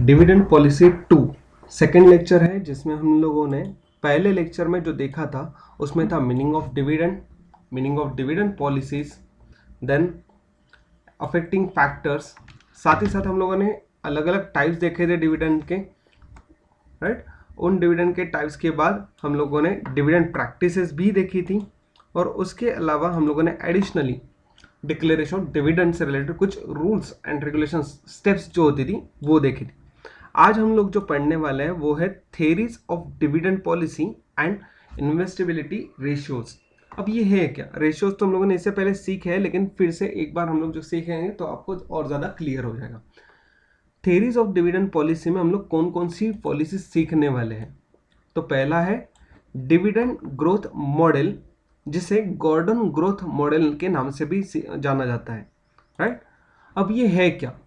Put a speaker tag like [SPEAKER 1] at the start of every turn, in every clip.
[SPEAKER 1] Dividend policy 2 second lecture है, जिसमें हम लोगों ने पहले लेक्चर में जो देखा था उसमें था meaning of dividend policies, then affecting factors. साथ ही साथ हम लोगों ने अलग अलग टाइप्स देखे थे डिविडेंड के, राइट। उन डिविडेंड के टाइप्स के बाद हम लोगों ने डिविडेंड प्रैक्टिसेस भी देखी थी, और उसके अलावा हम लोगों ने एडिशनली डिक्लेरेशन ऑफ डिविडेंड से रिलेटेड कुछ रूल्स एंड रेगुलेशन स्टेप्स जो होती थी वो देखी थी। आज हम लोग जो पढ़ने वाले हैं वो है theories of dividend policy and investability ratios. अब ये है क्या रेशियोज, तो हम लोगों ने इससे पहले सीखे हैं, लेकिन फिर से एक बार हम लोग जो सीखेंगे तो आपको और ज़्यादा क्लियर हो जाएगा। थेरीज ऑफ डिविडेंड पॉलिसी में हम लोग कौन कौन सी पॉलिसी सीखने वाले हैं। तो पहला है डिविडेंड ग्रोथ मॉडल, जिसे गॉर्डन ग्रोथ मॉडल के नाम से भी जाना जाता है, राइट। अब ये है क्या,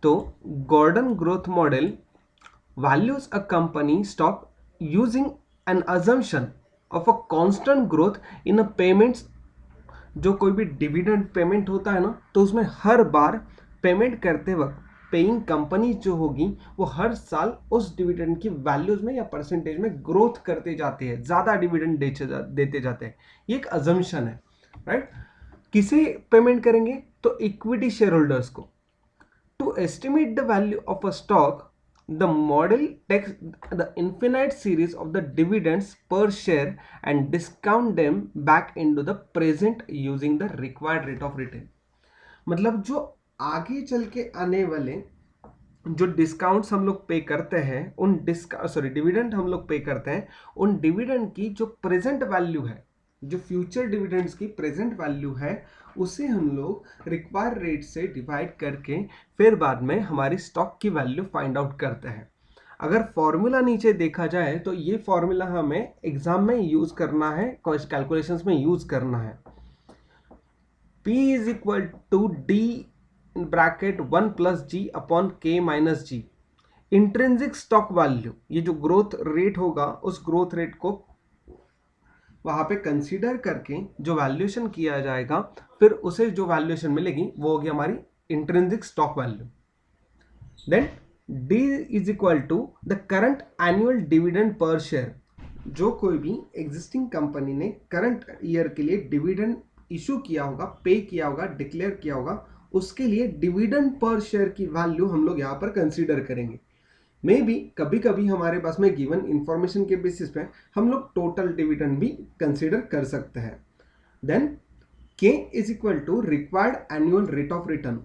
[SPEAKER 1] तो Gordon growth model values a company stock using an assumption of a constant growth in a payments। जो कोई भी डिविडेंड पेमेंट होता है ना, तो उसमें हर बार पेमेंट करते वक्त पेइंग कंपनी जो होगी वो हर साल उस डिविडेंड की वैल्यूज में या परसेंटेज में ग्रोथ करते जाते हैं, ज्यादा डिविडेंड देते जाते हैं। ये एक अजम्पशन है, राइट। किसे पेमेंट करेंगे, तो इक्विटी शेयर होल्डर्स को। To estimate the value of a stock, the model takes the infinite series of the dividends per share and discount them back into the present using the required rate of return। मतलब जो आगे चल के आने वाले जो discounts हम लोग पे करते हैं, उन डिविडेंड हम लोग पे करते हैं, उन डिविडेंड की जो प्रेजेंट वैल्यू है, जो फ्यूचर डिविडेंड्स की प्रेजेंट वैल्यू है, उसे हम लोग रिक्वायर रेट से डिवाइड करके फिर बाद में हमारी स्टॉक की वैल्यू फाइंड आउट करते हैं। अगर फॉर्मूला नीचे देखा जाए तो ये फॉर्मूला हमें एग्जाम में यूज करना है, कैलकुलेशंस में यूज करना है। P is equal to D in bracket 1 plus G upon K minus G। Intrinsic stock value, ये जो ग्रोथ रेट होगा उस ग्रोथ रेट को वहां पे कंसीडर करके जो वैल्यूएशन किया जाएगा, फिर उसे जो वैल्यूएशन मिलेगी वो होगी हमारी intrinsic stock value. Then D is equal to the current annual dividend per share. जो कोई भी एग्जिस्टिंग कंपनी ने करंट ईयर के लिए डिविडेंड इशू किया होगा, पे किया होगा, डिक्लेयर किया होगा, उसके लिए डिविडेंड पर शेयर की वैल्यू हम लोग यहाँ पर कंसीडर करेंगे। मे बी कभी कभी हमारे पास में गिवन इंफॉर्मेशन के बेसिस पे हम लोग टोटल डिविडेंड भी कंसीडर कर सकते हैं। Then K is equal to required annual rate of return.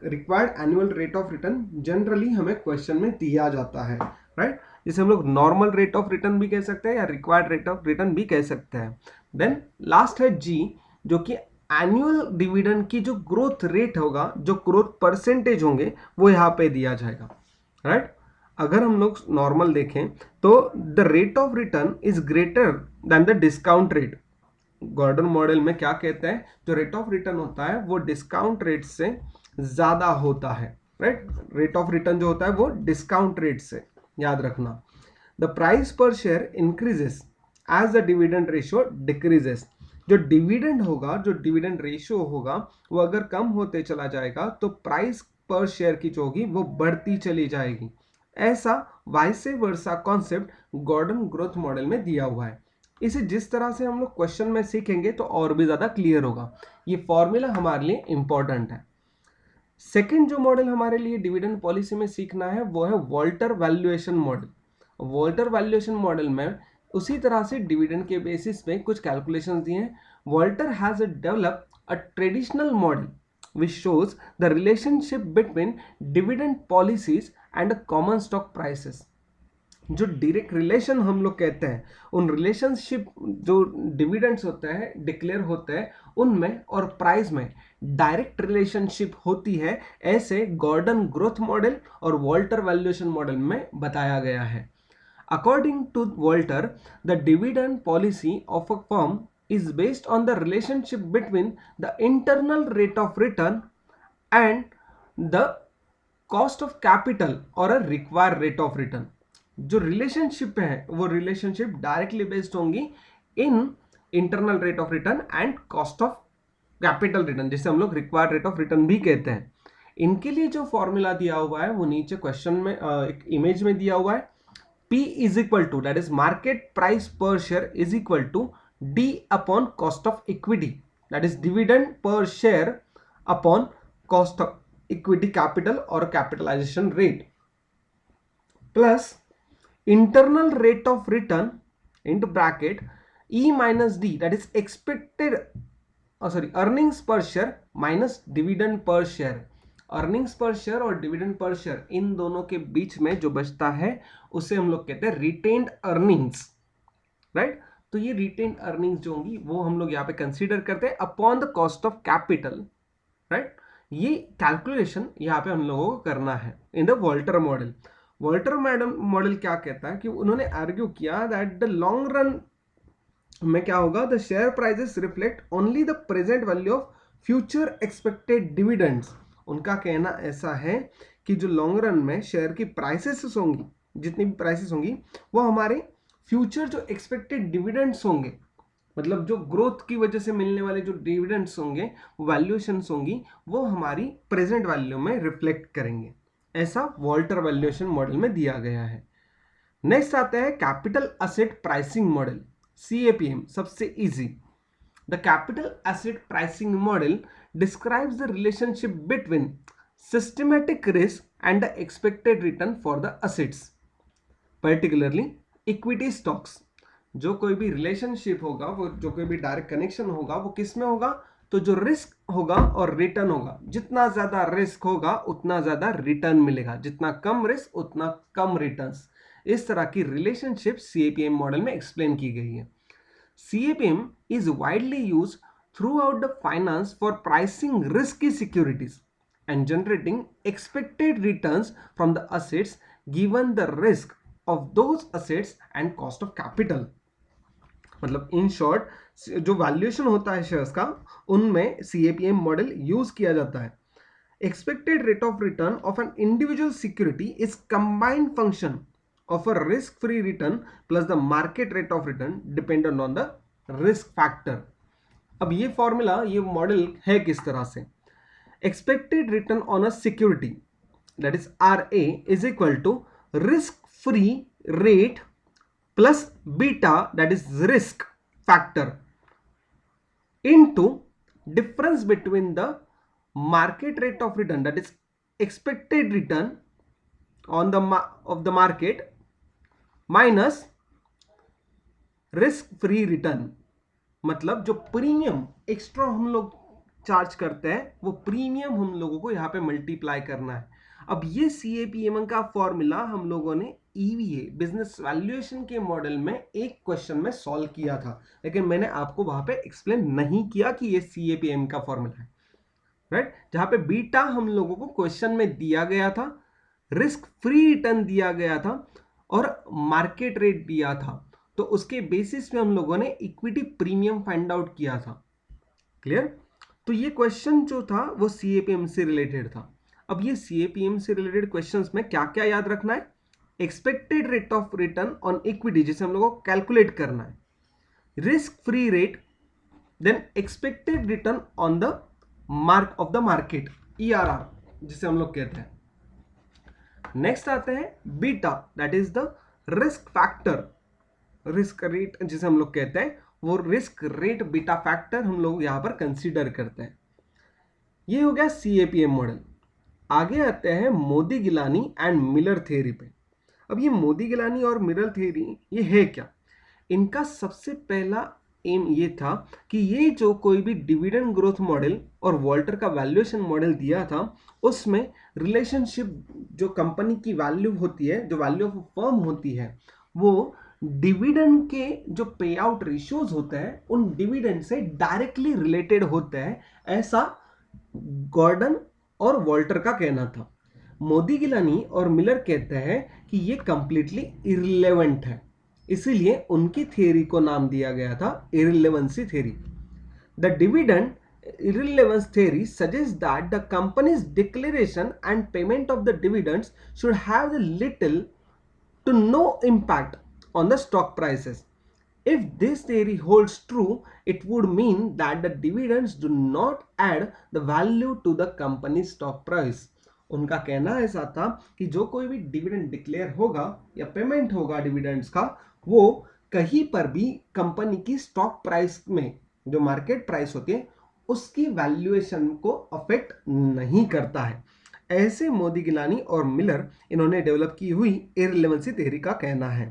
[SPEAKER 1] Required annual rate of return generally हमें क्वेश्चन में दिया जाता है, राइट। जिसे हम लोग नॉर्मल रेट ऑफ रिटर्न भी कह सकते हैं या रिक्वायर्ड रेट ऑफ रिटर्न भी कह सकते हैं। देन लास्ट है G, जो कि एनुअल डिविडेंड की जो ग्रोथ रेट होगा, जो ग्रोथ परसेंटेज होंगे, वो यहाँ पे दिया जाएगा, राइट। अगर हम लोग नॉर्मल देखें तो the rate of return is greater than the discount rate. Gordon model में क्या कहते हैं, जो रेट ऑफ रिटर्न होता है वो डिस्काउंट रेट से ज्यादा होता है, राइट। रेट ऑफ रिटर्न जो होता है वो डिस्काउंट रेट से, याद रखना। The price per share increases as the dividend ratio decreases. जो डिविडेंड होगा, जो डिविडेंड रेशियो होगा, वो अगर कम होते चला जाएगा तो प्राइस पर शेयर की जो होगी वो बढ़ती चली जाएगी। ऐसा vice versa concept Gordon growth model में दिया हुआ है। इसे जिस तरह से हम लोग क्वेश्चन में सीखेंगे तो और भी ज्यादा क्लियर होगा। ये फॉर्मूला हमारे लिए इंपॉर्टेंट है। सेकंड जो मॉडल हमारे लिए डिविडेंड पॉलिसी में सीखना है वो है Walter valuation model. Walter valuation model में उसी तरह से डिविडेंड के बेसिस पे कुछ कैलकुलेशंस दिए हैं। Walter has developed a traditional model which shows the relationship between dividend policies and common stock prices। जो डायरेक्ट रिलेशन हम लोग कहते हैं, उन रिलेशनशिप जो डिविडेंड्स होते हैं, डिक्लेयर होते हैं, उनमें और प्राइस में डायरेक्ट रिलेशनशिप होती है, ऐसे गॉर्डन ग्रोथ मॉडल और वॉल्टर वैल्यूएशन मॉडल में बताया गया है। According to Walter, the dividend policy of a firm is based on the relationship between the internal rate of return and the cost of capital or a required rate of return। जो relationship है वो relationship directly based होंगी in internal rate of return and cost of capital return, जिसे हम लोग required rate of return भी कहते हैं। इनके लिए जो फॉर्मूला दिया हुआ है वो नीचे क्वेश्चन में एक इमेज में दिया हुआ है. P is equal to, that is market price per share is equal to D upon cost of equity, that is dividend per share upon cost of equity capital or capitalization rate, plus internal rate of return into bracket E minus D, that is expected earnings per share minus dividend per share. Earnings per share और dividend per share in दोनों के बीच में जो बचता है उसे हम लोग कहते हैं रिटेन्ड अर्निंग्स, राइट. तो ये रिटेन्ड अर्निंग्स जो होंगी वो हम लोग यहाँ पे कंसीडर करते हैं upon the cost of capital, right. ये कैलकुलेशन यहाँ पे हम लोगों को करना है in the Walter model. Walter model क्या कहता है कि उन्होंने आर्ग्यू किया दैट द लॉन्ग रन में क्या होगा, the share prices reflect only the present value of future expected dividends. उनका कहना ऐसा है कि जो लॉन्ग रन में शेयर की प्राइसेस होंगी, जितनी भी प्राइसेस होंगी वो हमारे फ्यूचर जो एक्सपेक्टेड डिविडेंड्स होंगे, मतलब जो ग्रोथ की वजह से मिलने वाले जो डिविडेंड्स होंगे, वैल्यूएशंस होंगी, वो हमारी प्रेजेंट वैल्यू में रिफ्लेक्ट करेंगे. ऐसा वॉल्टर वैल्यूएशन मॉडल में दिया गया है. नेक्स्ट आता है capital asset pricing model, CAPM, सबसे easy. The capital asset pricing model describes the relationship between systematic risk and the expected return for the assets, particularly equity stocks. जो कोई भी रिलेशनशिप होगा, वो जो कोई भी डायरेक्ट कनेक्शन होगा, वो किस में होगा, तो जो रिस्क होगा और रिटर्न होगा. जितना ज्यादा रिस्क होगा उतना ज्यादा रिटर्न मिलेगा, जितना कम रिस्क उतना कम रिटर्न्स. इस तरह की रिलेशनशिप CAPM मॉडल में एक्सप्लेन की गई है. CAPM is widely used throughout the finance for pricing risky securities and generating expected returns from the assets given the risk of those assets and cost of capital. मतलब in short जो valuation होता है shares का, उनमें CAPM model use किया जाता है. Expected rate of return of an individual security is combined function of a risk-free return plus the market rate of return dependent on the risk factor. अब ये formula, ये model है किस तरह से, expected return on a security, that is RA, is equal to risk-free rate plus beta, that is risk factor, into difference between the market rate of return, that is expected return on the of the market minus risk free return. मतलब जो premium extra हम लोग charge करते हैं वो premium हम लोगों को यहाँ पे मल्टीप्लाई करना है. अब ये CAPM का फॉर्मूला हम लोगों ने EVA बिजनेस वैल्यूएशन के मॉडल में एक क्वेश्चन में सॉल्व किया था, लेकिन मैंने आपको वहां पे एक्सप्लेन नहीं किया कि ये CAPM का फॉर्मूला है, राइट. जहां पे बीटा हम लोगों को क्वेश्चन में दिया गया था, रिस्क फ्री रिटर्न दिया गया था और मार्केट रेट दिया था, तो उसके बेसिस पे हम लोगों ने इक्विटी प्रीमियम फाइंड आउट किया था. क्लियर. तो ये क्वेश्चन जो था वो CAPM से रिलेटेड था. अब ये CAPM से रिलेटेड क्वेश्चंस में क्या क्या याद रखना है, expected rate of return on equity जिसे हम लोगों को कैलकुलेट करना है, risk free rate, then expected return on the mark of the market, ERR जिसे हम लोग कहते हैं. नेक्स्ट आते हैं beta, that is the risk factor, risk rate जिसे हम लोग कहते हैं, वो रिस्क रेट बीटा फैक्टर हम लोग यहां पर कंसीडर करते हैं. ये हो गया CAPM मॉडल. आगे आते हैं Modigliani and Miller theory पे. अब ये मोदी गिलानी और मिलर थ्योरी ये है क्या, इनका सबसे पहला एम ये था कि ये जो कोई भी डिविडेंड ग्रोथ मॉडल और वॉल्टर का वैल्यूएशन मॉडल दिया था, उसमें रिलेशनशिप जो कंपनी की वैल्यू होती है, जो वैल्यू ऑफ फर्म होती है, वो डिविडेंड के जो पे आउट रेशियोज होते हैं उन डिविडेंड से डायरेक्टली रिलेटेड होते हैं, ऐसा गॉर्डन और वॉल्टर का कहना था. मोदी गिलानी और मिलर कहते हैं कि ये कंप्लीटली इररिलेवेंट है, इसीलिए उनकी थ्योरी को नाम दिया गया था irrelevancy theory. The dividend irrelevance theory suggests that the company's declaration and payment of the dividends should have the little to no impact on the stock prices. If this theory holds true, it would mean that the dividends do not add the value to the company's stock price. उनका कहना ऐसा था कि जो कोई भी dividend declare होगा या पेमेंट होगा डिविडेंड्स का, वो कहीं पर भी कंपनी की स्टॉक प्राइस में, जो मार्केट प्राइस होती है, उसकी वैल्यूएशन को अफेक्ट नहीं करता है। ऐसे मोदी गिलानी और मिलर इन्होंने डेवलप की हुई इररिलेवेंसी थ्योरी का कहना है,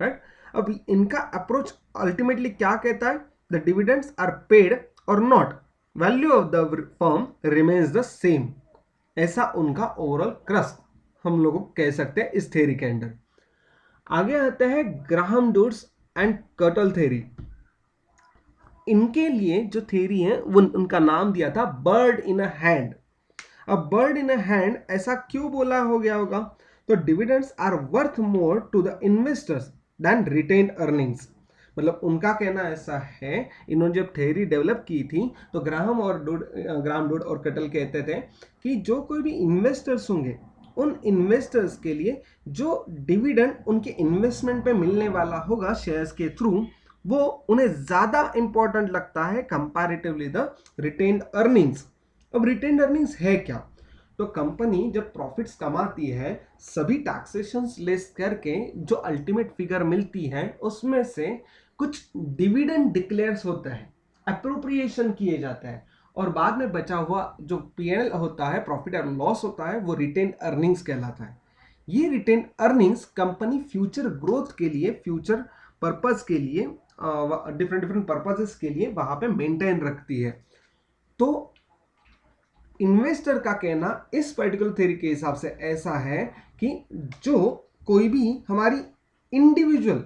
[SPEAKER 1] राइट। अब इनका अप्रोच अल्टीमेटली क्या कहता है? द डिविडेंड्स आर पेड और not, value of the firm remains the same. ऐसा उनका ओवरऑल क्रस्ट हम लोग कह सकते हैं इस थ्योरी के अंडर। आगे आते हैं Graham Dodds and Cottle theory. इनके लिए जो थ्योरी है वो उनका नाम दिया था बर्ड इन अ हैंड। अब बर्ड इन अ हैंड ऐसा क्यों बोला हो गया होगा? तो dividends are worth more to the investors than retained earnings. मतलब उनका कहना ऐसा है, इन्होंने जब थ्योरी डेवलप की थी तो ग्राहम डोड और कटल कहते थे कि जो कोई भी इन्वेस्टर्स होंगे, उन इन्वेस्टर्स के लिए जो डिविडेंड उनके इन्वेस्टमेंट पे मिलने वाला होगा शेयर्स के थ्रू, वो उन्हें ज्यादा इंपॉर्टेंट लगता है कंपैरेटिवली द रिटेन्ड अर्निंग्स। अब रिटेन्ड अर्निंग्स है क्या? तो कंपनी जब प्रॉफिट्स कमाती है, सभी टैक्सेशंस लेस करके जो अल्टीमेट फिगर मिलती है उसमें से कुछ डिविडेंड डिक्लेयर्स होता है, अप्रोप्रिएशन किए जाता है, और बाद में बचा हुआ जो पीएनएल होता है, प्रॉफिट और लॉस होता है, वो रिटेन्ड अर्निंग्स कहलाता है। ये retained earnings company future growth के लिए, फ्यूचर पर्पस के लिए, डिफरेंट पर्पसेस के लिए वहां पे मेंटेन रखती है। तो इन्वेस्टर का कहना इस पर्टिकुलर थ्योरी के हिसाब से ऐसा है कि जो कोई भी हमारी इंडिविजुअल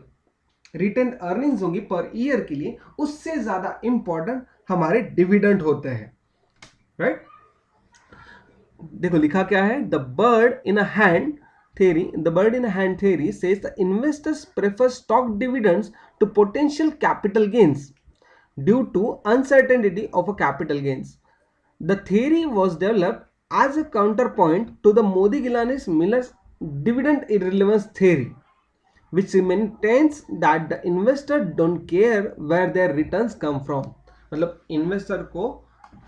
[SPEAKER 1] रिटेन अर्निंग्स होंगी पर ईयर के लिए, उससे ज्यादा इंपॉर्टेंट हमारे डिविडेंड होते हैं, राइट। देखो लिखा क्या है, the bird in a hand theory says the investors prefer stock dividends to potential capital gains due to uncertainty of a capital gains. The theory was developed as a counterpoint to the Modi-Gilani-Miller's dividend irrelevance theory, which maintains that the investor don't care where their returns come from. मतलब investor को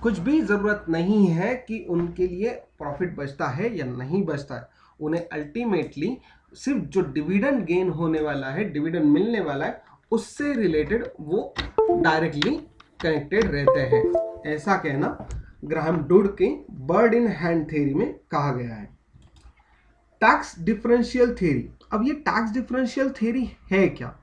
[SPEAKER 1] कुछ भी जरूरत नहीं है कि उनके लिए प्रॉफिट बचता है या नहीं बचता है, उन्हें अल्टीमेटली सिर्फ जो डिविडेंड गेन होने वाला है, डिविडेंड मिलने वाला है, उससे रिलेटेड वो डायरेक्टली कनेक्टेड रहते हैं। ऐसा कहना ग्राहम डोड के बर्ड इन हैंड थ्योरी में कहा गया है। Tax differential theory. अब ये टैक्स डिफरेंशियल थ्योरी है क्या?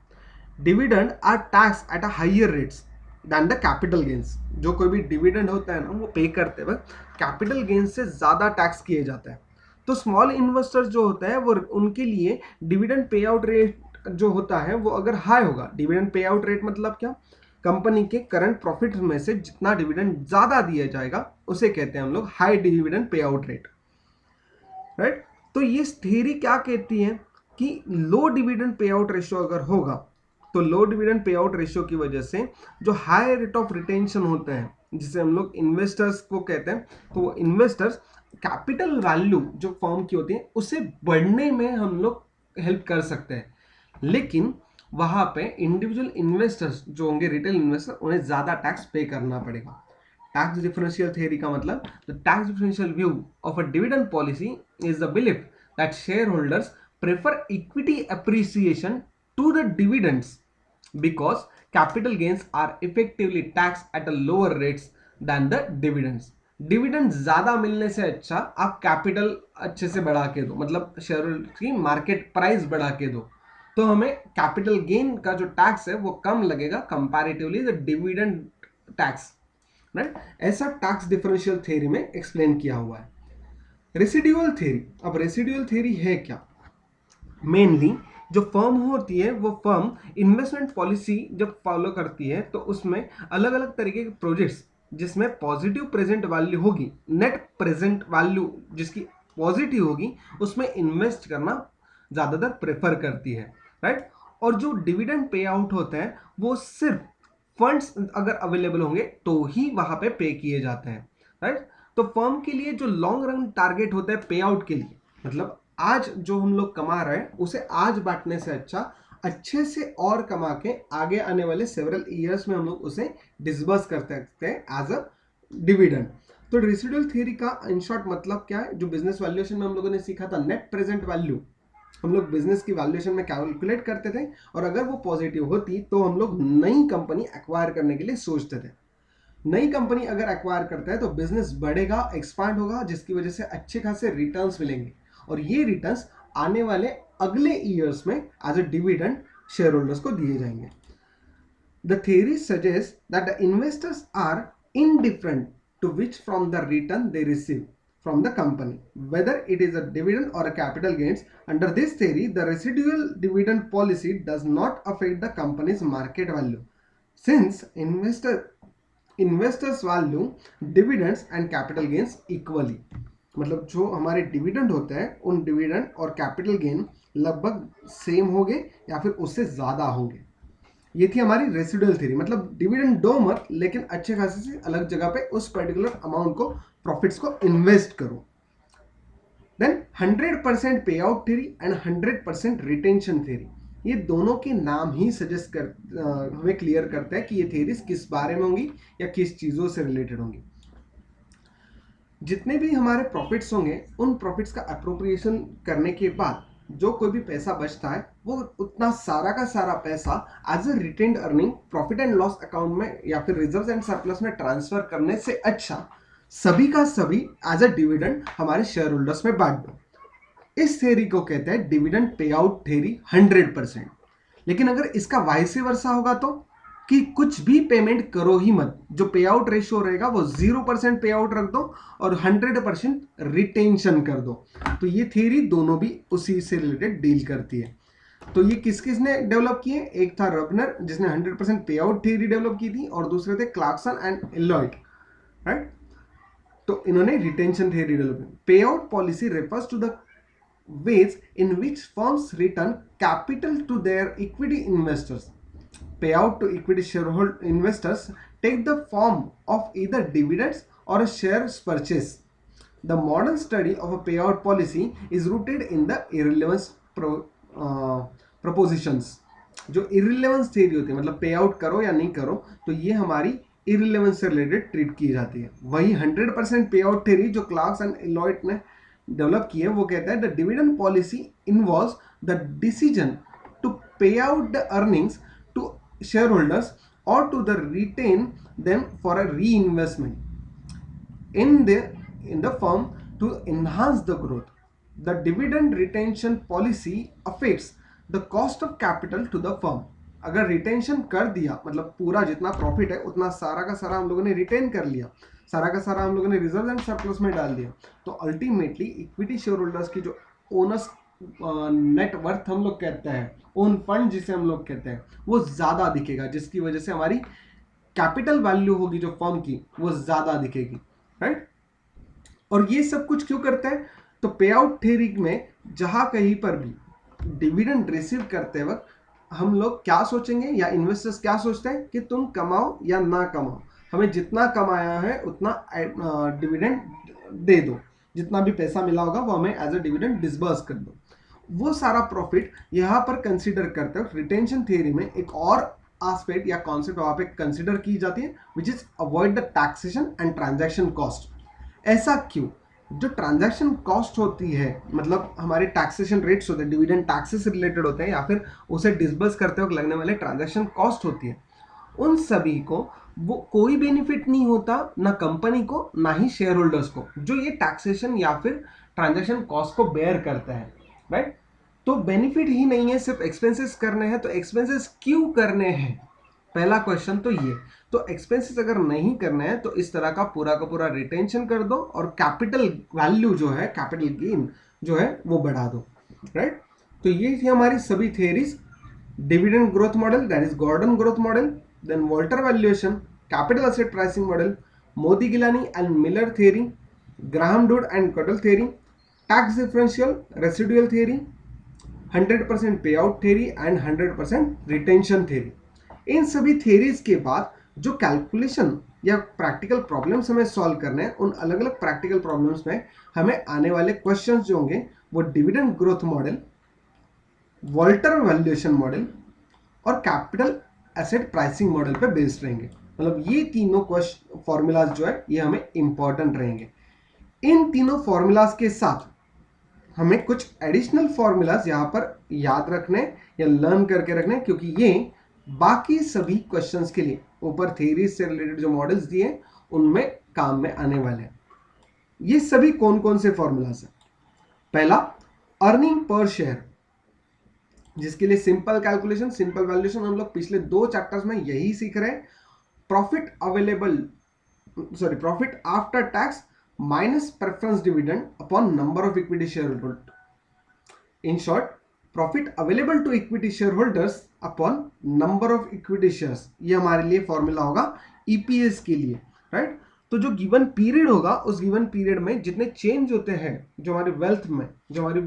[SPEAKER 1] Dividend are tax at a higher rates than the capital gains. जो कोई भी डिविडेंड होता है ना, वो पे करते वक्त कैपिटल गेन्स से ज्यादा टैक्स किए जाता है। तो स्मॉल इन्वेस्टर्स जो होता है वो, उनके लिए डिविडेंड पे आउट रेट जो होता है वो अगर हाई होगा, डिविडेंड पे आउट रेट मतलब क्या? कंपनी के करंट प्रॉफिट में से जितना डिविडेंड ज्यादा दिया जाएगा उसे कहते हैं हम लोग high dividend pay out rate, right. तो ये थ्योरी क्या कहती है कि लो डिविडेंड पे आउट रेशियो अगर होगा, तो लो डिविडेंड पे आउट रेशियो की वजह से जो हाई रेट ऑफ रिटेंशन होते हैं, जिसे हम लोग इन्वेस्टर्स को कहते हैं, तो वो इन्वेस्टर्स कैपिटल वैल्यू जो फर्म की होती है उसे बढ़ने में हम लोग हेल्प कर सकते हैं। लेकिन वहां पे इंडिविजुअल इन्वेस्टर्स जो होंगे, रिटेल इन्वेस्टर, उन्हें ज्यादा टैक्स पे करना पड़ेगा। टैक्स डिफरेंशियल थ्योरी का मतलब, the tax differential view of a dividend policy is the belief that share holders prefer equity appreciation to the dividends because capital gains are effectively taxed at a lower rates than the dividends. Dividend ज्यादा मिलने से अच्छा आप capital अच्छे से बढ़ा के दो, मतलब शेयर की मार्केट प्राइस बढ़ा के दो, तो हमें कैपिटल गेन का जो टैक्स है वो कम लगेगा comparatively the dividend tax, right. ऐसा टैक्स डिफरेंशियल थ्योरी में एक्सप्लेन किया हुआ है। Residual theory. अब रेसिडुअल थ्योरी है क्या? मेनली जो फर्म होती है वो फर्म इन्वेस्टमेंट पॉलिसी जब फॉलो करती है तो उसमें अलग अलग तरीके के प्रोजेक्ट्स जिसमें पॉजिटिव प्रेजेंट वैल्यू होगी, नेट प्रेजेंट वैल्यू जिसकी पॉजिटिव होगी, उसमें इन्वेस्ट करना ज्यादातर प्रेफर करती है, राइट। और जो डिविडेंड पे आउट होते हैं वो सिर्फ फंड्स अगर अवेलेबल होंगे तो ही वहां पे पे किए जाते हैं, राइट। तो फर्म के लिए जो लॉन्ग रन टारगेट होता है पे आउट के लिए, मतलब आज जो हम लोग कमा रहे हैं उसे आज बांटने से अच्छा अच्छे से और कमा के आगे आने वाले सेवरल ईयर्स में हम लोग उसे डिसबर्स कर सकते हैं एज अ डिविडेंड। तो रेसिडुअल थ्योरी का इन शॉर्ट मतलब क्या है, जो बिजनेस वैल्यूएशन में हम लोगों ने सीखा था, नेट प्रेजेंट वैल्यू हम लोग बिजनेस की वैल्यूएशन में कैलकुलेट करते थे, और अगर वो पॉजिटिव होती तो हम लोग नई कंपनी एक्वायर करने के लिए सोचते थे। नई कंपनी अगर एक्वायर करता है तो बिजनेस बढ़ेगा, एक्सपांड होगा, जिसकी वजह से अच्छे खासे रिटर्न्स मिलेंगे, और ये रिटर्न्स आने वाले अगले ईयर्स में as a dividend share holders को दिए जाएंगे। The theory suggests that the investors are indifferent to which from the return they receive from the company, whether it is a dividend or a capital gains. Under this theory, the residual dividend policy does not affect the company's market value, since investors value dividends and capital gains equally. मतलब जो हमारे dividend होते हैं उन dividend और capital gain लगभग same होंगे या फिर उससे ज्यादा होंगे। ये थी हमारी रेसिडुअल थ्योरी, मतलब डिविडेंड दो मत, लेकिन अच्छे खासे से अलग जगह पे उस पर्टिकुलर अमाउंट को, प्रॉफिट्स को इन्वेस्ट करो। Then 100% pay out theory and 100% retention theory, ये दोनों के नाम ही सजेस्ट कर हमें क्लियर करता है कि ये थ्योरीज किस बारे में होंगी या किस चीजों से रिलेटेड होंगी। जितने भी हमारे प्रॉफिट्स होंगे उन प्रॉफिट्स का अप्रोप्रिएशन करने के बाद जो कोई भी पैसा बचता है वो उतना सारा का सारा पैसा as a retained earning profit and loss account में या फिर रिजर्व्स एंड सरप्लस में ट्रांसफर करने से अच्छा सभी का सभी एज अ डिविडेंड हमारे शेयर होल्डर्स में बांट दो। इस थ्योरी को कहते हैं डिविडेंड पे आउट थ्योरी 100%। लेकिन अगर इसका वाइस वर्सा होगा तो कि कुछ भी पेमेंट करो ही मत, जो पे आउट रेशियो रहेगा वो 0% पे आउट रख दो और 100% रिटेंशन कर दो। तो ये थ्योरी दोनों भी उसी से रिलेटेड डील करती है। तो ये किस किसने डेवलप किए, एक था रबनर जिसने 100% पे आउट थ्योरी डेवलप की थी, और दूसरे थे क्लार्कसन एंड इलॉयट, राइट। तो इन्होंने रिटेंशन थ्योरी डेवलप की। Pay out policy refers to the ways in which firms return capital to their equity investors. Payout to equity shareholder investors take the form of either dividends or a shares purchase. The modern study of a payout policy is rooted in the irrelevance propositions. जो irrelevance theory होती है, मतलब पे out करो या नहीं करो, तो ये हमारी irrelevance से रिलेटेड ट्रीट की जाती है। वही 100% पे आउट थ्योरी जो क्लार्क्स एंड इलॉयट ने डेवलप की है वो कहता है the dividend policy involves the decision to pay out the earnings to share holders और to the retain them for a reinvestment in the firm to enhance the growth. The dividend retention policy affects the cost of capital to the firm. अगर retention कर दिया मतलब पूरा जितना profit है उतना सारा का सारा हम लोगों ने रिटेन कर लिया, सारा का सारा हम लोगों ने रिजर्व एंड सरप्लस में डाल दिया, तो अल्टीमेटली इक्विटी शेयर होल्डर्स की जो ओनर्स नेट वर्थ हम लोग कहते हैं, ओन फंड जिसे हम लोग कहते हैं, वो ज़्यादा दिखेगा, जिसकी वजह से हमारी कैपिटल वैल्यू होगी जो फर्म की वो ज़्यादा दिखेगी, राइट। और ये सब कुछ क्यों करते हैं, तो पे आउट थ्योरी में जहां कहीं पर भी डिविडेंड रिसीव करते वक्त हम लोग क्या सोचेंगे या इन्वेस्टर्स क्या सोचते हैं कि तुम कमाओ या ना कमाओ, हमें जितना कमाया है उतना डिविडेंड दे दो, जितना भी पैसा मिला होगा वो हमें एज अ डिविडेंड डिसबर्स कर दो। वो सारा प्रॉफिट यहाँ पर कंसिडर करते हो। रिटेंशन थ्योरी में एक और एस्पेक्ट या कॉन्सेप्ट वहां पे कंसिडर की जाती है which is avoid the taxation and transaction cost. ऐसा क्यों, जो ट्रांजैक्शन कॉस्ट होती है मतलब हमारे टैक्सेशन रेट्स होते हैं, डिविडेंड टैक्सेस से रिलेटेड होते हैं या फिर उसे डिसबर्स करते वक्त लगने वाले ट्रांजैक्शन कॉस्ट होती है, उन सभी को वो कोई बेनिफिट नहीं होता, ना कंपनी को ना ही शेयर होल्डर्स को, जो ये टैक्सेशन या फिर ट्रांजैक्शन कॉस्ट को बेयर करता है, राइट। तो बेनिफिट ही नहीं है, सिर्फ एक्सपेंसेस करने हैं, तो एक्सपेंसेस क्यों करने हैं, पहला क्वेश्चन तो ये। तो एक्सपेंसेस अगर नहीं करना है तो इस तरह का पूरा रिटेंशन कर दो और कैपिटल वैल्यू जो है, कैपिटल गेन जो है वो बढ़ा दो, राइट। तो ये थी हमारी सभी theories, dividend growth model that is Gordon growth model, then Walter valuation, capital asset pricing model, Modigliani and Miller theory, Graham Dodd and Cottle theory, tax differential residual theory, 100% pay out theory and 100% retention theory. इन सभी theories के बाद जो calculation या practical problems हमें solve करने हैं, उन अलग अलग प्रैक्टिकल प्रॉब्लम्स में हमें आने वाले क्वेश्चंस जो होंगे वो dividend growth model, Walter valuation model, और कैपिटल एसेट प्राइसिंग मॉडल पे बेस्ड रहेंगे। मतलब ये तीनों क्वेश्चन फॉर्मूलाज जो है ये हमें इंपॉर्टेंट रहेंगे। इन तीनों फॉर्मूलाज के साथ हमें कुछ एडिशनल फॉर्मूलाज यहाँ पर याद रखने या लर्न करके रखने, क्योंकि ये बाकी सभी क्वेश्चंस के लिए ऊपर थ्योरी से रिलेटेड जो मॉडल्स दिए उनमें काम में आने वाले हैं। ये सभी कौन कौन से फॉर्मूलाज हैं? पहला, अर्निंग पर शेयर, जिसके लिए सिंपल कैलकुलेशन, सिंपल वैल्यूएशन हम लोग पिछले 2 चैप्टर्स में यही सीख रहे हैं। Profit after tax minus preference dividend upon number of equity share holder. In short, profit available to equity share holders upon number of equity shares, ये हमारे लिए फॉर्मूला होगा ईपीएस के लिए, राइट। तो जो गिवन पीरियड होगा, उस गिवन पीरियड में जितने चेंज होते हैं जो हमारे वेल्थ में, जो हमारी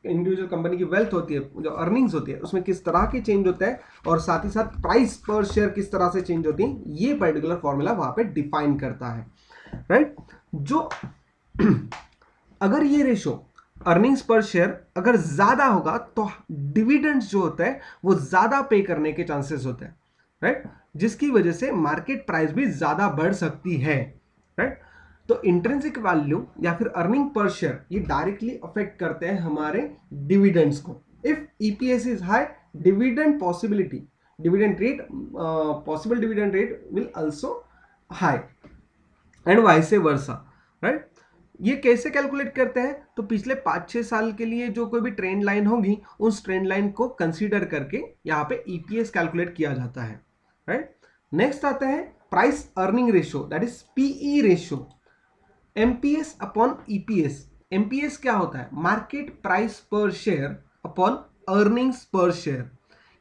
[SPEAKER 1] इंडिविजुअल कंपनी की वेल्थ होती है, जो अर्निंग्स होती है, उसमें किस तरह के चेंज होते हैं और साथ ही साथ प्राइस पर शेयर किस तरह से चेंज होती है, ये पर्टिकुलर फॉर्मूला वहां पे डिफाइन करता है, राइट। जो अगर ये रेशो अर्निंग्स पर शेयर अगर ज्यादा होगा तो डिविडेंड्स जो होते हैं वो ज्यादा पे करने के चांसेस होते हैं, राइट, जिसकी वजह से मार्केट प्राइस भी ज्यादा बढ़ सकती है, राइट। तो इंट्रिंसिक वैल्यू या फिर अर्निंग पर शेयर ये डायरेक्टली अफेक्ट करते हैं हमारे डिविडेंड्स को। If EPS is high, dividend possibility, dividend rate, possible dividend rate will also high and vice versa, right. ये कैसे कैलकुलेट करते हैं? तो पिछले 5-6 साल के लिए जो कोई भी ट्रेंड लाइन होगी, उस ट्रेंड लाइन को कंसीडर करके यहाँ पे ईपीएस कैलकुलेट किया जाता है, राइट। नेक्स्ट आता है price earning ratio, that is PE ratio, MPS upon EPS. MPS क्या होता है? Market price per share upon earnings per share.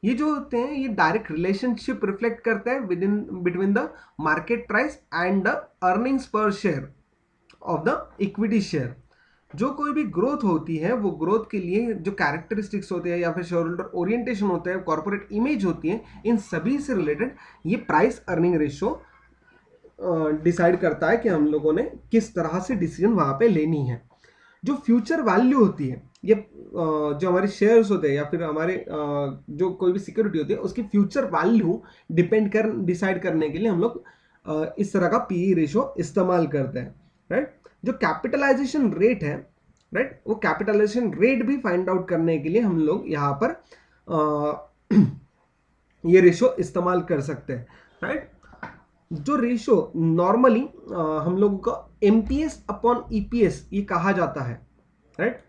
[SPEAKER 1] ये जो होते हैं ये डायरेक्ट रिलेशनशिप रिफ्लेक्ट करते हैं between the market price and the earnings per share of the equity share. जो कोई भी ग्रोथ होती है वो ग्रोथ के लिए जो कैरेक्टरिस्टिक्स होते हैं या फिर शेयर होल्डर ओरिएंटेशन होते हैं, कॉर्पोरेट इमेज होती है, इन सभी से रिलेटेड ये प्राइस अर्निंग रेशियो डिसाइड करता है कि हम लोगों ने किस तरह से डिसीजन वहां पे लेनी है। जो फ्यूचर वैल्यू होती है, ये जो हमारे शेयर्स होते हैं या फिर हमारे जो कोई भी सिक्योरिटी होती है उसकी फ्यूचर वैल्यू डिसाइड करने के लिए हम लोग इस तरह का पीई रेशियो इस्तेमाल करते हैं, राइट। जो कैपिटलाइजेशन रेट है, राइट, वो कैपिटलाइजेशन रेट भी फाइंड आउट करने के लिए हम लोग यहाँ पर ये रेशियो इस्तेमाल कर सकते हैं, राइट। जो रेशियो नॉर्मली हम लोगों का एमपीएस अपॉन ईपीएस ये कहा जाता है, राइट,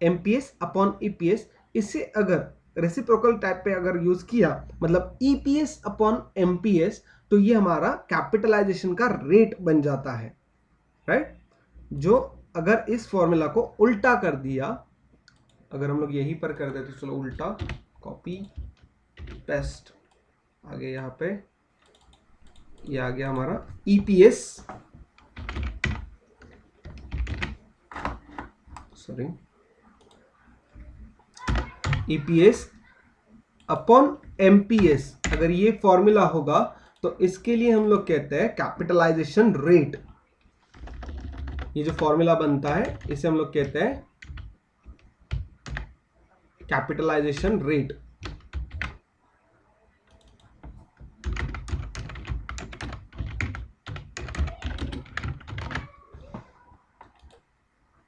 [SPEAKER 1] एमपीएस अपॉन ईपीएस। इससे अगर रेसिप्रोकल टाइप पे अगर यूज किया, मतलब ईपीएस अपॉन एमपीएस, तो ये हमारा कैपिटलाइजेशन का रेट बन जाता है, राइट। जो अगर इस फॉर्मूला को उल्टा कर दिया, अगर हम लोग यहीं पर कर देते, चलो उल्टा कॉपी पेस्ट, आगे यहाँ पे ये आ गया हमारा EPS, sorry, EPS upon MPS. अगर ये फॉर्मूला होगा तो इसके लिए हम लोग कहते हैं कैपिटलाइजेशन रेट। ये जो फॉर्मूला बनता है इसे हम लोग कहते हैं कैपिटलाइजेशन रेट।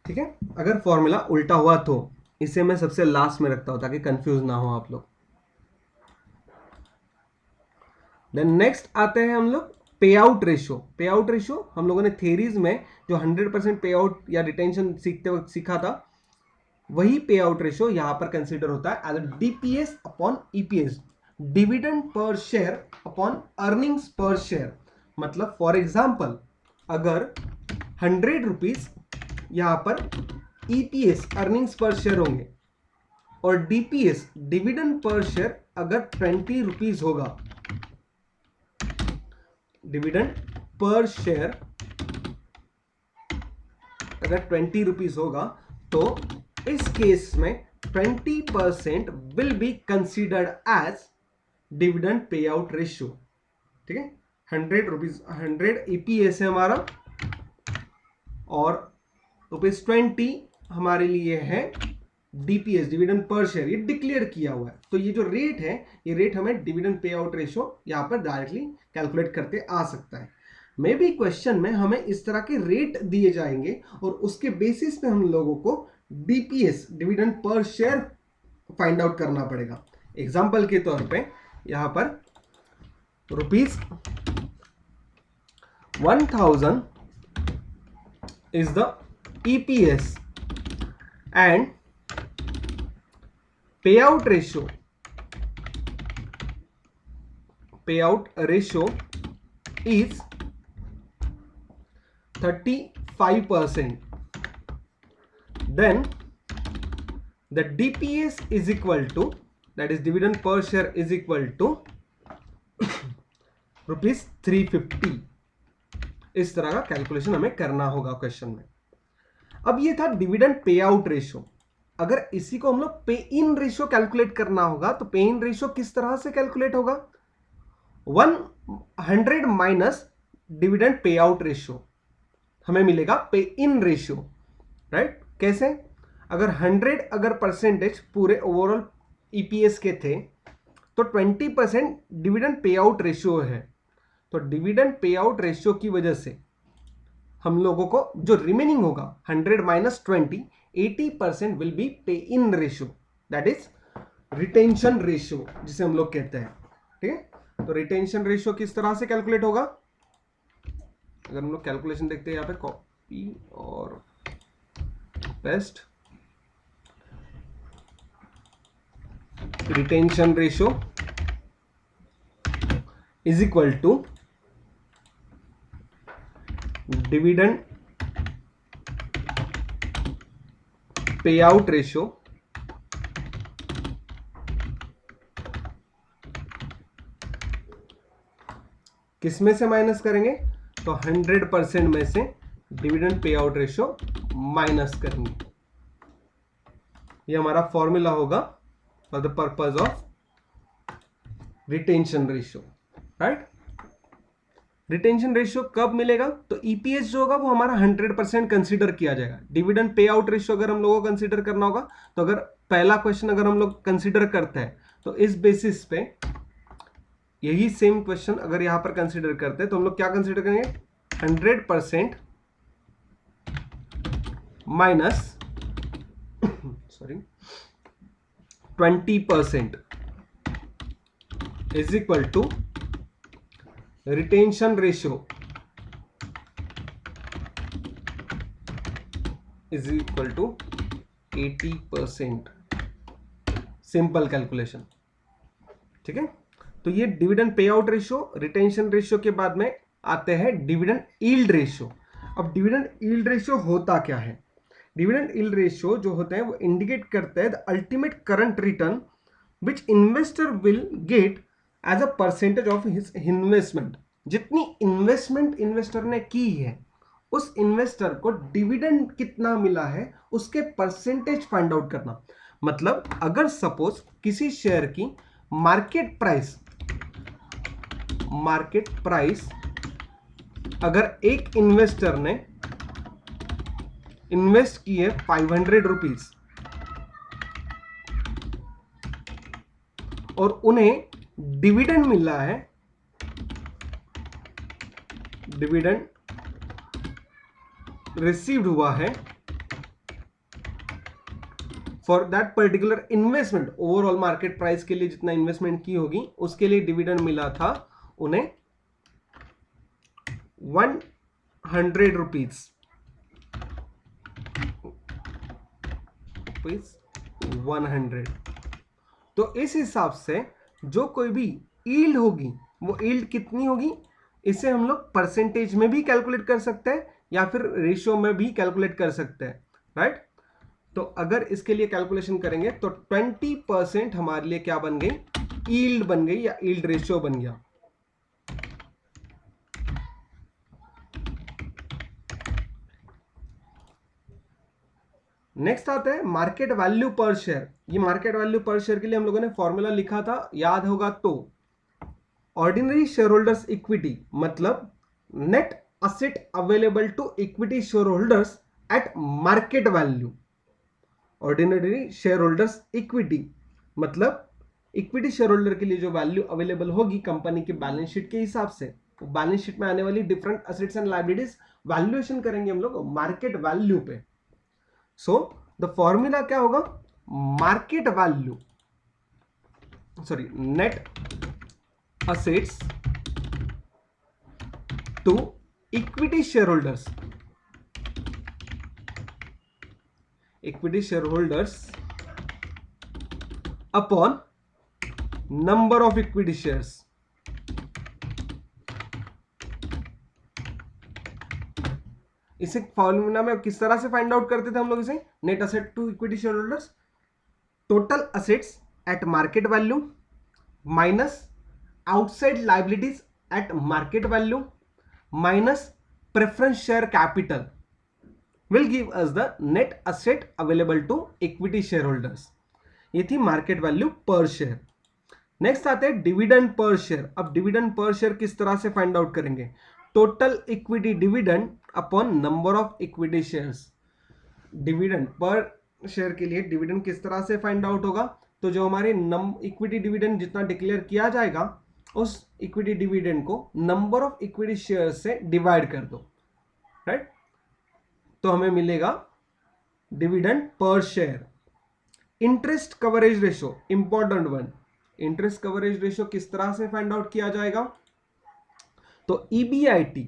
[SPEAKER 1] ठीक है, अगर फॉर्मूला उल्टा हुआ तो इसे मैं सबसे लास्ट में रखता हूं ताकि कंफ्यूज ना हो आप लोग। देन नेक्स्ट आते हैं हम लोग पे आउट रेशियो। पे आउट रेशियो हम लोगों ने थेरीज में जो 100% पे आउट या रिटेंशन सीखते वक्त सीखा था, वही पे आउट रेशियो यहां पर कंसीडर होता है as DPS upon EPS, dividend per share upon earnings per share. मतलब फॉर एग्जांपल अगर 100 रुपीज यहां पर ईपीएस अर्निंग्स पर शेयर होंगे और डीपीएस डिविडेंड पर शेयर अगर 20 रुपीज होगा, डिविडेंड पर शेयर अगर 20 रुपीज होगा, तो इस केस में 20% will be considered as dividend pay out ratio. ठीक है, 100 रुपीज 100 ईपीएस है हमारा और रुपीज 20 हमारे लिए है डीपीएस, डिविडेंड पर शेयर, ये डिक्लेयर किया हुआ है। तो ये जो रेट है, ये रेट हमें डिविडेंड पे आउट रेशियो यहाँ पर डायरेक्टली कैलकुलेट करते आ सकता है। मे बी क्वेश्चन में हमें इस तरह के रेट दिए जाएंगे और उसके बेसिस पे हम लोगों को DPS, dividend per share find out करना पड़ेगा। एग्जाम्पल के तौर पे यहां पर ₹1000 is the EPS and payout ratio is 35%. Then the DPS is equal to, that is dividend per share, is equal to ₹350। इस तरह का कैलकुलेशन हमें करना होगा क्वेश्चन में। अब ये था डिविडेंड पे आउट रेशियो। अगर इसी को हम लोग पे इन रेशियो कैलकुलेट करना होगा तो पे इन रेशियो किस तरह से कैलकुलेट होगा? 100 minus dividend pay out ratio हमें मिलेगा पे इन रेशियो, राइट? कैसे? अगर 100 अगर परसेंटेज पूरे ओवरऑल ईपीएस के थे तो 20% डिविडेंड पे आउट रेशियो है। तो डिविडेंड पे आउट रेशियो की वजह से हम लोगों को जो रिमेनिंग होगा 100 माइनस 20, 80% विल बी पे in ratio, that is retention ratio जिसे हम लोग कहते हैं। ठीक है, तो रिटेंशन रेशियो किस तरह से कैलकुलेट होगा? अगर हम लोग कैलकुलेशन देखते हैं, यहाँ पे कॉपी और paste, retention ratio is equal to dividend pay out ratio किस में से माइनस करेंगे? तो 100% में से dividend pay out ratio minus करेंगे। ये हमारा फॉर्मूला होगा for the purpose of retention ratio, right? Retention ratio कब मिलेगा? तो ईपीएस जो होगा वो हमारा 100% कंसीडर किया जाएगा। डिविडेंड पे आउट रेशियो अगर हम लोगों को कंसीडर करना होगा तो अगर पहला क्वेश्चन अगर हम लोग कंसीडर करते हैं तो इस बेसिस पे यही सेम क्वेश्चन अगर यहां पर कंसीडर करते हैं तो हम लोग क्या कंसीडर करेंगे? 100% minus 20% is equal to retention ratio is equal to 80%। Simple calculation, ठीक है? तो ये dividend pay out ratio, retention ratio के बाद में आते हैं डिविडेंड यील्ड रेशियो। अब डिविडेंड यील्ड रेशियो होता क्या है? डिविडेंड यील्ड रेशियो जो होता है वो इंडिकेट करता है the ultimate current return which investor will get as a percentage of his investment. जितनी इन्वेस्टमेंट इन्वेस्टर ने की है उस इन्वेस्टर को डिविडेंड कितना मिला है उसके परसेंटेज फाइंड आउट करना। मतलब अगर सपोज किसी शेयर की मार्केट प्राइस अगर एक इन्वेस्टर ने इन्वेस्ट की है 500 रुपीज और उन्हें डिविडेंड मिला है, डिविडेंड रिसीव्ड हुआ है for that particular investment. Overall market price के लिए जितना इन्वेस्टमेंट की होगी उसके लिए डिविडेंड मिला था उन्हें 100 रुपीज, 100। तो इस हिसाब से जो कोई भी यील्ड होगी वो यील्ड कितनी होगी, इसे हम लोग परसेंटेज में भी कैलकुलेट कर सकते हैं या फिर रेशियो में भी कैलकुलेट कर सकते हैं, राइट? तो अगर इसके लिए कैलकुलेशन करेंगे तो 20% हमारे लिए क्या बन गई? यील्ड बन गई या यील्ड रेशियो बन गया। नेक्स्ट आता है मार्केट वैल्यू पर शेयर। ये मार्केट वैल्यू पर शेयर के लिए हम लोगों ने फॉर्मूला लिखा था, याद होगा तो ऑर्डिनरी शेयर होल्डर्स इक्विटी मतलब net asset available to equity share holders at market value. Ordinary share holders equity, मतलब इक्विटी शेयर होल्डर के लिए जो वैल्यू अवेलेबल होगी कंपनी के बैलेंस शीट के हिसाब से, बैलेंस शीट में आने वाली different assets and liabilities valuation करेंगे हम लोग मार्केट वैल्यू पे। सो द फॉर्मूला क्या होगा, market value sorry net assets to equity share holders, equity share holders upon number of equity shares. इसे फॉर्मूला में किस तरह से फाइंड आउट करते थे हम लोग इसे, net asset to equity share holders, total assets at market value minus outside liabilities at market value minus preference share capital will give us the net asset available to equity shareholders। ये थी market value पर share. Next आते हैं dividend per share. अब dividend per share किस तरह से find out करेंगे, total equity dividend upon number of equity shares. Dividend per share के लिए डिविडेंड किस तरह से फाइंड आउट होगा, तो जो हमारे इक्विटी डिविडेंड जितना डिक्लेयर किया जाएगा उस इक्विटी डिविडेंड को नंबर ऑफ इक्विटी शेयर से डिवाइड कर दो, राइट। तो हमें मिलेगा dividend per share. Interest coverage ratio, important one, interest coverage ratio किस तरह से फाइंड आउट किया जाएगा, तो EBIT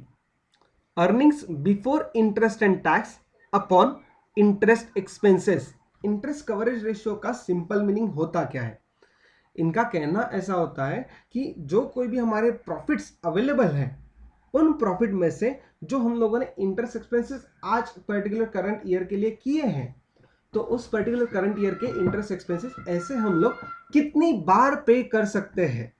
[SPEAKER 1] earnings before interest and tax upon interest expenses. Interest coverage ratio का सिंपल मीनिंग होता क्या है, इनका कहना ऐसा होता है कि जो कोई भी हमारे प्रॉफिट्स अवेलेबल है उन प्रॉफिट में से जो हम लोगों ने इंटरेस्ट एक्सपेंसेस आज पर्टिकुलर करंट ईयर के लिए किए हैं, तो उस पर्टिकुलर करंट ईयर के इंटरेस्ट एक्सपेंसेस ऐसे हम लोग कितनी बार पे कर सकते हैं,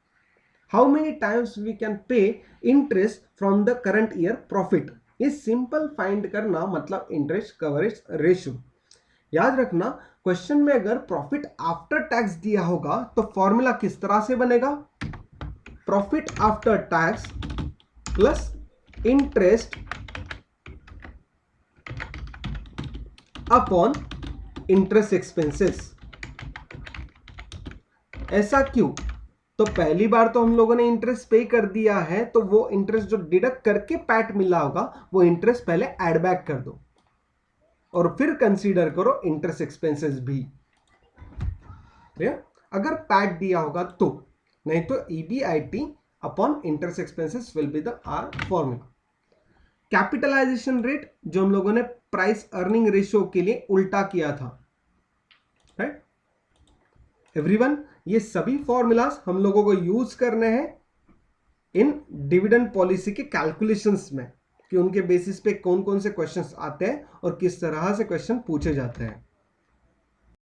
[SPEAKER 1] how many times we can pay interest from the current year profit. ये सिंपल फाइंड करना मतलब इंटरेस्ट कवरेज रेशियो। याद रखना क्वेश्चन में अगर प्रॉफिट आफ्टर टैक्स दिया होगा तो फॉर्मूला किस तरह से बनेगा, profit after tax plus interest upon interest expenses. ऐसा क्यों, तो पहली बार तो हम लोगों ने इंटरेस्ट पे कर दिया है, तो वो इंटरेस्ट जो डिडक्ट करके पैट मिला होगा वो इंटरेस्ट पहले ऐड बैक कर दो और फिर कंसीडर करो इंटरेस्ट एक्सपेंसेस भी। अगर पैट दिया होगा तो, नहीं तो EBIT upon interest expenses will be the our formula. Capitalization rate जो हम लोगों ने प्राइस अर्निंग रेशियो के लिए उल्टा किया था, राइट एवरीवन। ये सभी फॉर्मूलाज हम लोगों को यूज करने हैं इन डिविडेंड पॉलिसी के कैलकुलेशंस में, कि उनके बेसिस पे कौन कौन से क्वेश्चंस आते हैं और किस तरह से क्वेश्चन पूछे जाते हैं।